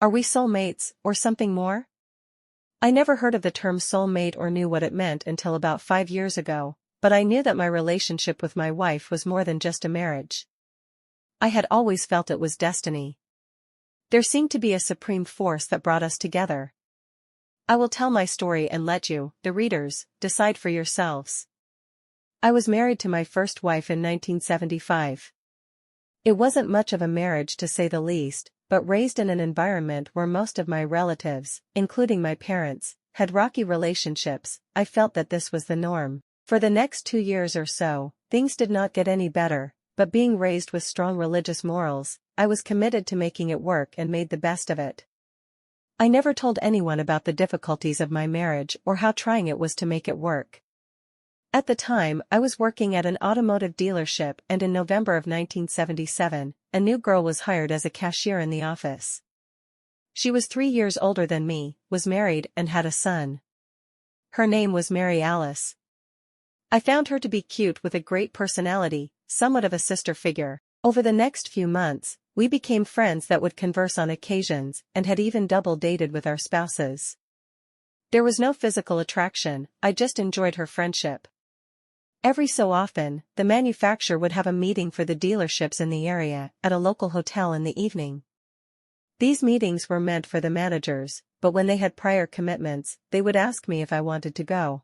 Are we soulmates, or something more? I never heard of the term soulmate or knew what it meant until about 5 years ago, but I knew that my relationship with my wife was more than just a marriage. I had always felt it was destiny. There seemed to be a supreme force that brought us together. I will tell my story and let you, the readers, decide for yourselves. I was married to my first wife in 1975. It wasn't much of a marriage to say the least, but raised in an environment where most of my relatives, including my parents, had rocky relationships. I felt that this was the norm. For the next 2 years or so, things did not get any better, but being raised with strong religious morals, I was committed to making it work and made the best of it. I never told anyone about the difficulties of my marriage or how trying it was to make it work. At the time, I was working at an automotive dealership, and in November of 1977, a new girl was hired as a cashier in the office. She was 3 years older than me, was married and had a son. Her name was Mary Alice. I found her to be cute with a great personality, somewhat of a sister figure. Over the next few months, we became friends that would converse on occasions and had even double dated with our spouses. There was no physical attraction, I just enjoyed her friendship. Every so often, the manufacturer would have a meeting for the dealerships in the area at a local hotel in the evening. These meetings were meant for the managers, but when they had prior commitments, they would ask me if I wanted to go.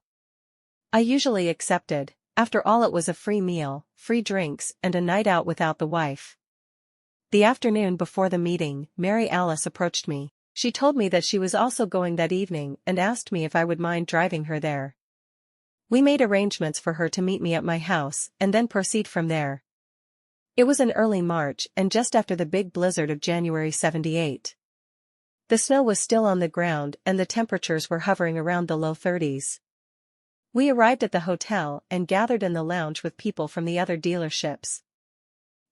I usually accepted. After all, it was a free meal, free drinks, and a night out without the wife. The afternoon before the meeting, Mary Alice approached me. She told me that she was also going that evening and asked me if I would mind driving her there. We made arrangements for her to meet me at my house and then proceed from there. It was in early March and just after the big blizzard of January '78. The snow was still on the ground and the temperatures were hovering around the low 30s. We arrived at the hotel and gathered in the lounge with people from the other dealerships.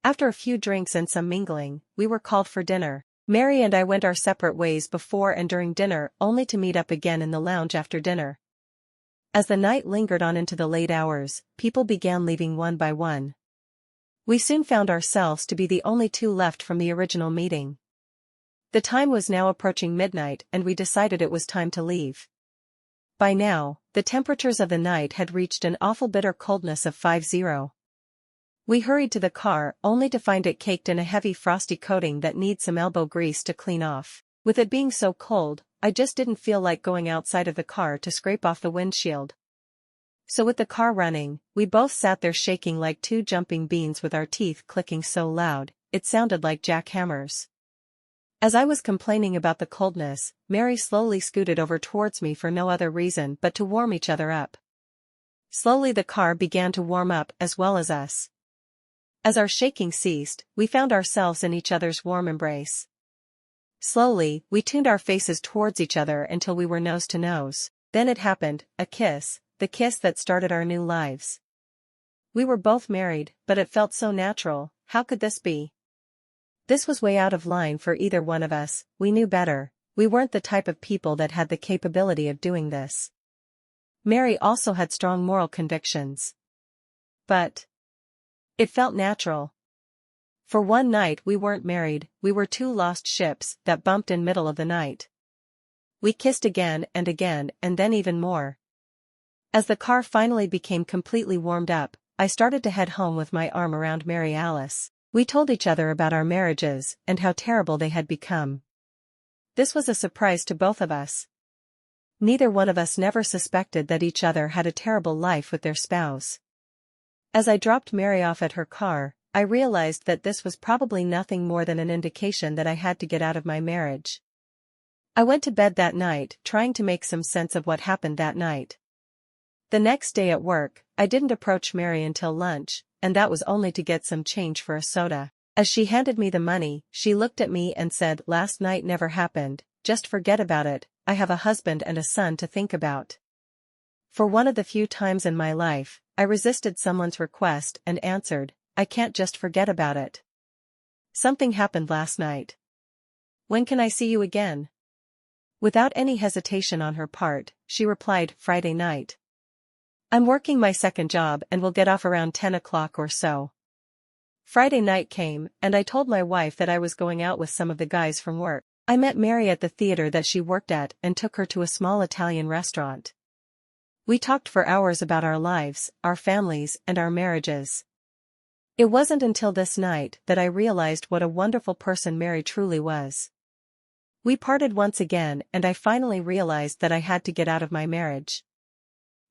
After a few drinks and some mingling, we were called for dinner. Mary and I went our separate ways before and during dinner, only to meet up again in the lounge after dinner. As the night lingered on into the late hours, people began leaving one by one. We soon found ourselves to be the only two left from the original meeting. The time was now approaching midnight and we decided it was time to leave. By now, the temperatures of the night had reached an awful bitter coldness of 50. We hurried to the car only to find it caked in a heavy frosty coating that needs some elbow grease to clean off. With it being so cold, I just didn't feel like going outside of the car to scrape off the windshield. So with the car running, we both sat there shaking like two jumping beans with our teeth clicking so loud, it sounded like jackhammers. As I was complaining about the coldness, Mary slowly scooted over towards me for no other reason but to warm each other up. Slowly the car began to warm up as well as us. As our shaking ceased, we found ourselves in each other's warm embrace. Slowly, we tuned our faces towards each other until we were nose to nose. Then it happened, a kiss, the kiss that started our new lives. We were both married, but it felt so natural. How could this be? This was way out of line for either one of us. We knew better. We weren't the type of people that had the capability of doing this. Mary also had strong moral convictions. But it felt natural. For one night we weren't married, we were two lost ships that bumped in middle of the night. We kissed again and then even more. As the car finally became completely warmed up, I started to head home with my arm around Mary Alice. We told each other about our marriages and how terrible they had become. This was a surprise to both of us. Neither one of us never suspected that each other had a terrible life with their spouse. As I dropped Mary off at her car, I realized that this was probably nothing more than an indication that I had to get out of my marriage. I went to bed that night trying to make some sense of what happened that night. The next day at work, I didn't approach Mary until lunch, and that was only to get some change for a soda. As she handed me the money, she looked at me and said, "Last night never happened, just forget about it, I have a husband and a son to think about." For one of the few times in my life, I resisted someone's request and answered, "I can't just forget about it. Something happened last night. When can I see you again?" Without any hesitation on her part, she replied, "Friday night. I'm working my second job and will get off around 10 o'clock or so." Friday night came, and I told my wife that I was going out with some of the guys from work. I met Mary at the theater that she worked at and took her to a small Italian restaurant. We talked for hours about our lives, our families, and our marriages. It wasn't until this night that I realized what a wonderful person Mary truly was. We parted once again and I finally realized that I had to get out of my marriage.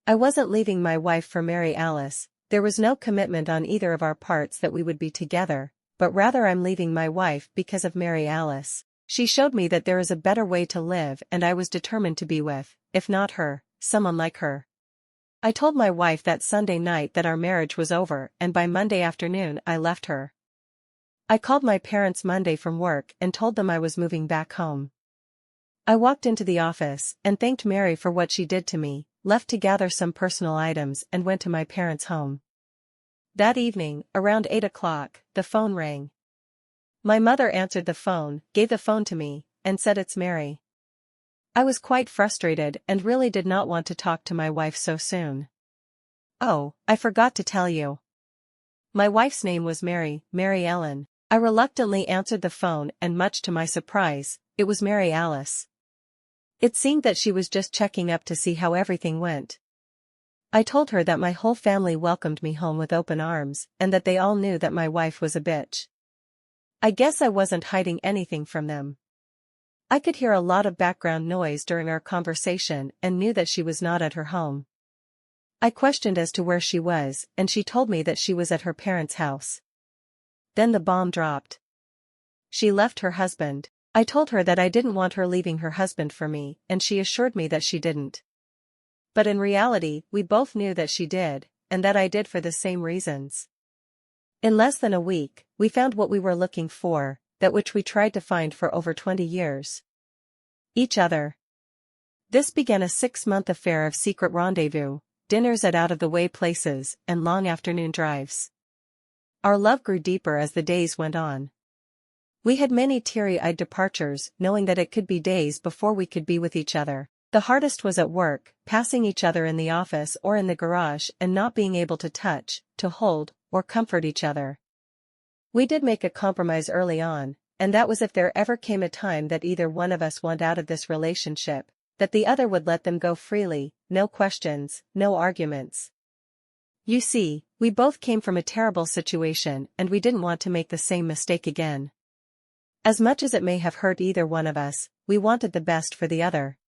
I wasn't leaving my wife for Mary Alice, there was no commitment on either of our parts that we would be together, but rather I'm leaving my wife because of Mary Alice. She showed me that there is a better way to live and I was determined to be with, if not her, someone like her. I told my wife that Sunday night that our marriage was over and by Monday afternoon I left her. I called my parents Monday from work and told them I was moving back home. I walked into the office and thanked Mary for what she did to me, left to gather some personal items and went to my parents' home. That evening, around 8 o'clock, the phone rang. My mother answered the phone, gave the phone to me, and said it's Mary. I was quite frustrated and really did not want to talk to my wife so soon. Oh, I forgot to tell you. My wife's name was Mary Ellen. I reluctantly answered the phone and much to my surprise, it was Mary Alice. It seemed that she was just checking up to see how everything went. I told her that my whole family welcomed me home with open arms and that they all knew that my wife was a bitch. I guess I wasn't hiding anything from them. I could hear a lot of background noise during our conversation and knew that she was not at her home. I questioned as to where she was and she told me that she was at her parents' house. Then the bomb dropped. She left her husband. I told her that I didn't want her leaving her husband for me and she assured me that she didn't. But in reality, we both knew that she did, and that I did for the same reasons. In less than a week, we found what we were looking for, that which we tried to find for over 20 years. Each other. This began a 6-month affair of secret rendezvous, dinners at out-of-the-way places, and long afternoon drives. Our love grew deeper as the days went on. We had many teary-eyed departures, knowing that it could be days before we could be with each other. The hardest was at work, passing each other in the office or in the garage and not being able to touch, to hold, or comfort each other. We did make a compromise early on, and that was if there ever came a time that either one of us went out of this relationship, that the other would let them go freely, no questions, no arguments. You see, we both came from a terrible situation and we didn't want to make the same mistake again. As much as it may have hurt either one of us, we wanted the best for the other.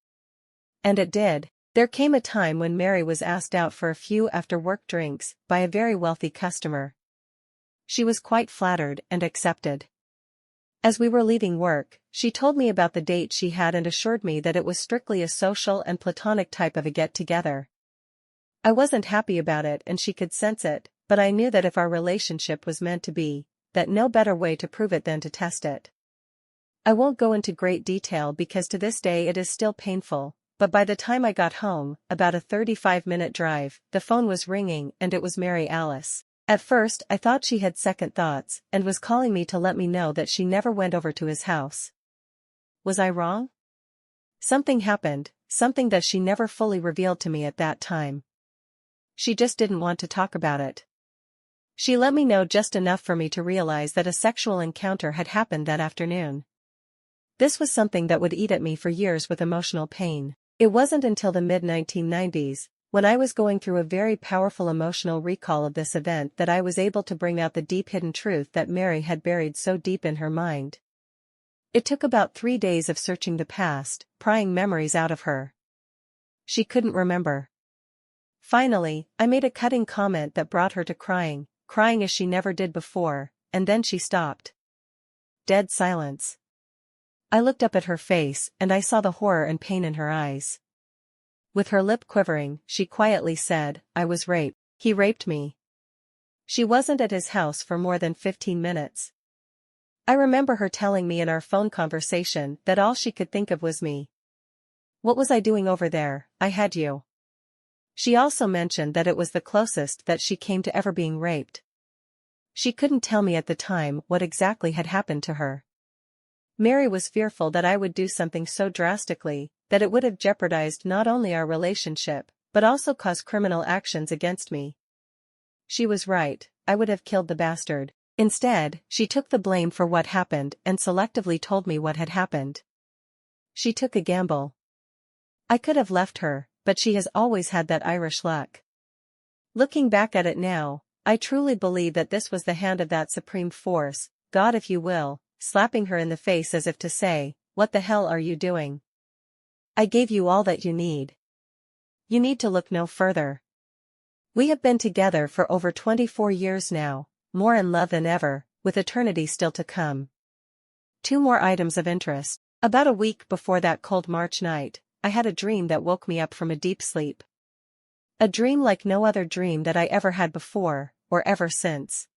And it did. There came a time when Mary was asked out for a few after-work drinks by a very wealthy customer. She was quite flattered and accepted. As we were leaving work, she told me about the date she had and assured me that it was strictly a social and platonic type of a get-together. I wasn't happy about it and she could sense it, but I knew that if our relationship was meant to be, that no better way to prove it than to test it. I won't go into great detail because to this day it is still painful, but by the time I got home, about a 35-minute drive, the phone was ringing and it was Mary Alice. At first I thought she had second thoughts and was calling me to let me know that she never went over to his house. Was I wrong? Something happened, something that she never fully revealed to me at that time. She just didn't want to talk about it. She let me know just enough for me to realize that a sexual encounter had happened that afternoon. This was something that would eat at me for years with emotional pain. It wasn't until the mid-1990s, when I was going through a very powerful emotional recall of this event, that I was able to bring out the deep hidden truth that Mary had buried so deep in her mind. It took about 3 days of searching the past, prying memories out of her. She couldn't remember. Finally, I made a cutting comment that brought her to crying as she never did before, and then she stopped. Dead silence. I looked up at her face and I saw the horror and pain in her eyes. With her lip quivering, she quietly said, "I was raped. He raped me." She wasn't at his house for more than 15 minutes. I remember her telling me in our phone conversation that all she could think of was me. What was I doing over there? I had you. She also mentioned that it was the closest that she came to ever being raped. She couldn't tell me at the time what exactly had happened to her. Mary was fearful that I would do something so drastically that it would have jeopardized not only our relationship, but also caused criminal actions against me. She was right, I would have killed the bastard. Instead, she took the blame for what happened and selectively told me what had happened. She took a gamble. I could have left her, but she has always had that Irish luck. Looking back at it now, I truly believe that this was the hand of that supreme force, God if you will, slapping her in the face as if to say, "What the hell are you doing? I gave you all that you need. You need to look no further." We have been together for over 24 years now, more in love than ever, with eternity still to come. 2 more items of interest. About a week before that cold March night, I had a dream that woke me up from a deep sleep. A dream like no other dream that I ever had before, or ever since.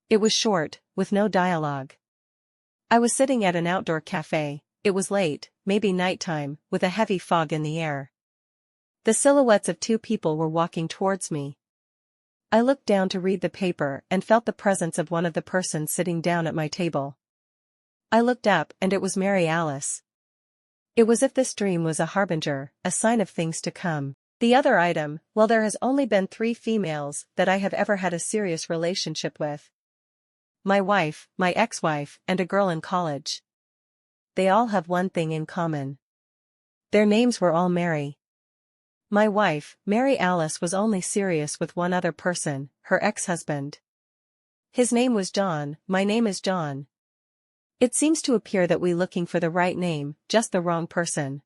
It was short, with no dialogue. I was sitting at an outdoor cafe. It was late, maybe nighttime, with a heavy fog in the air. The silhouettes of 2 people were walking towards me. I looked down to read the paper and felt the presence of one of the persons sitting down at my table. I looked up and it was Mary Alice. It was as if this dream was a harbinger, a sign of things to come. The other item, well, there has only been 3 females that I have ever had a serious relationship with. My wife, my ex-wife, and a girl in college. They all have one thing in common. Their names were all Mary. My wife, Mary Alice, was only serious with one other person, her ex-husband. His name was John, my name is John. It seems to appear that we looking for the right name, just the wrong person.